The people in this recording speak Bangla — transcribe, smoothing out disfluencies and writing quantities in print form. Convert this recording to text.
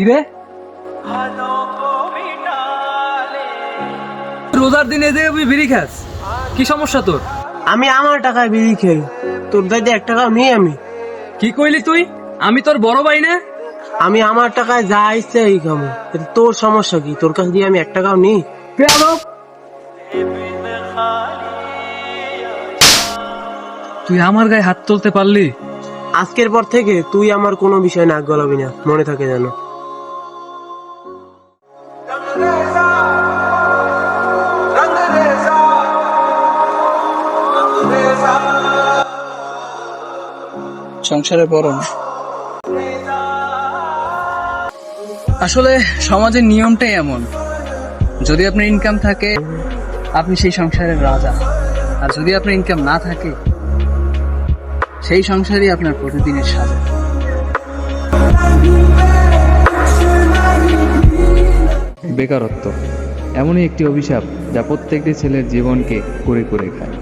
ইরে রোজার দিনে যে বিড়ি খাস, কি সমস্যা তোর? আমি আমার টাকায় বিড়ি খাই, তোর দাইতে 1 টাকাও নেই। আমি কি কইলি তুই? আমি তোর বড় ভাই না? আমি আমার টাকায় যা ইচ্ছে এই খাবো, তোর সমস্যা কি? তোর কাছে দিয়ে আমি 1 টাকাও নেই। তুই আমার গায়ে হাত তুলতে পারলি? আজকের পর থেকে তুই আমার কোনো বিষয় নাক গলাবি না, মনে থাকে যেন। সংসারে বড় আসলে সমাজের নিয়মটাই এমন, যদি আপনার ইনকাম থাকে আপনি সেই সংসারের রাজা, আর যদি আপনার ইনকাম না থাকে সেই সংসারই আপনার প্রতিদিনের সাজা। বেকারত্ব এমনই একটি অভিশাপ যা প্রত্যেকটি ছেলের জীবনকে কুরে কুরে খায়।